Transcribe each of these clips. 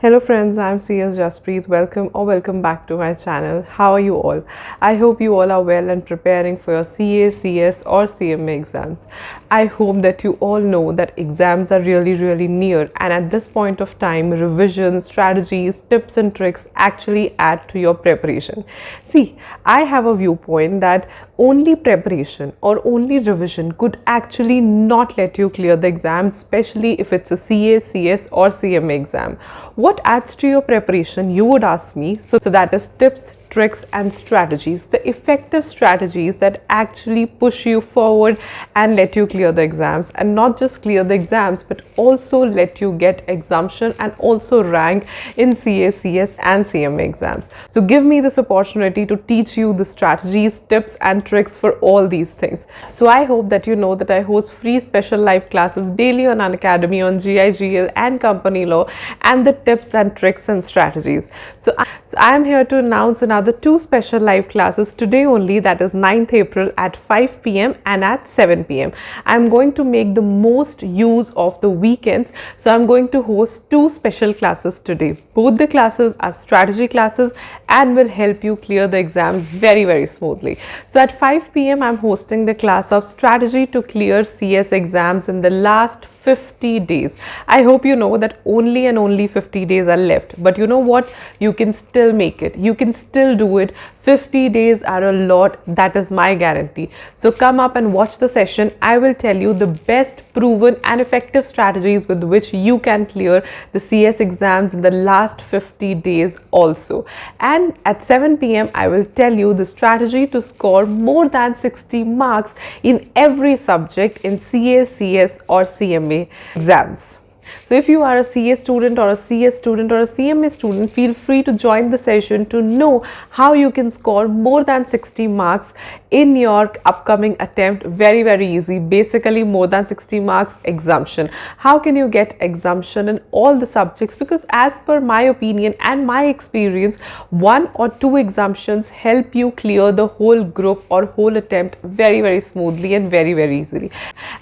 Hello friends, I'm CSJAS. Welcome back to my channel. How are you all? I hope you all are well and preparing for your CA, CS or CMA exams. I hope that you all know that exams are really near, and at this point of time, revision, strategies, tips and tricks actually add to your preparation. See, I have a viewpoint that only preparation or only revision could actually not let you clear the exam, especially if it's a CA, CS or CMA exam. What adds to your preparation, you would ask me? So that is tips, tricks and strategies, the effective strategies that actually push you forward and let you clear the exams, and not just clear the exams but also let you get exemption and also rank in CA, CS and CMA exams. So give me this opportunity to teach you the strategies, tips and tricks for all these things. So I hope that you know that I host free special live classes daily on unacademy on GIGL and company law and the tips and tricks and strategies. So I am here to announce another 2 special live classes today only, that is 9th April at 5 p.m. and at 7 p.m. I am going to make the most use of the weekends, so I am going to host 2 special classes today. Both the classes are strategy classes and will help you clear the exams very smoothly. So at 5 p.m. I am hosting the class of strategy to clear CS exams in the last 50 days. I hope you know that only 50 days are left, but you know what, you can still make it, you can still do it. 50 days are a lot, that is my guarantee. So come up and watch the session. I will tell you the best proven and effective strategies with which you can clear the CS exams in the last 50 days also. And at 7 p.m. I will tell you the strategy to score more than 60 marks in every subject in CA, CS or CMA exams. So if you are a CA student or a CS student or a CMA student, feel free to join the session to know how you can score more than 60 marks in your upcoming attempt. Very easy. Basically more than 60 marks exemption. How can you get exemption in all the subjects? Because as per my opinion and my experience, 1 or 2 exemptions help you clear the whole group or whole attempt very smoothly and very easily.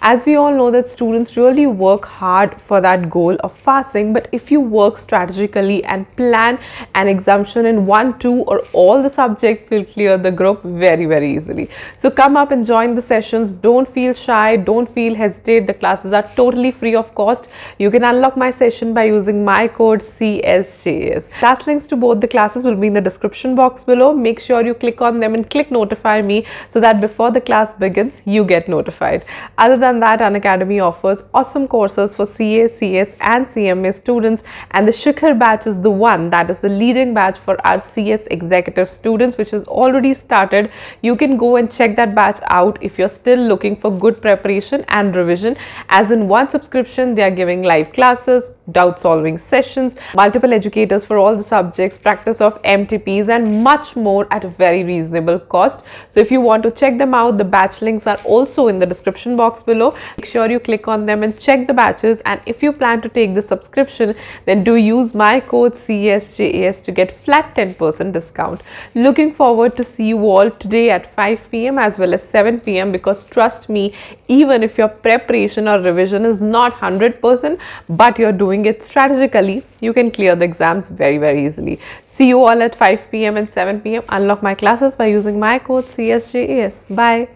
As we all know that students really work hard for that goal of passing, but if you work strategically and plan an exemption in 1, 2 or all the subjects, will clear the group very easily. So come up and join the sessions. Don't feel shy, don't feel hesitate. The classes are totally free of cost. You can unlock my session by using my code CSJAS. Class links to both the classes will be in the description box below. Make sure you click on them and click notify me so that before the class begins you get notified. Other than that, unacademy offers awesome courses for CA, CS and CMA students, and the Shikhar batch is the one that is the leading batch for our CS executive students, which has already started. You can go and check that batch out if you're still looking for good preparation and revision, as in one subscription they are giving live classes, doubt solving sessions, multiple educators for all the subjects, practice of MTPs and much more at a very reasonable cost. So if you want to check them out, the batch links are also in the description box below. Make sure you click on them and check the batches, and if you plan to take the subscription, then do use my code CSJAS to get flat 10% discount. Looking forward to see you all today at 5 p.m. as well as 7 p.m. because trust me, even if your preparation or revision is not 100% but you're doing it strategically, you can clear the exams very easily. See you all at 5 p.m. and 7 p.m. Unlock my classes by using my code CSJAS. Bye.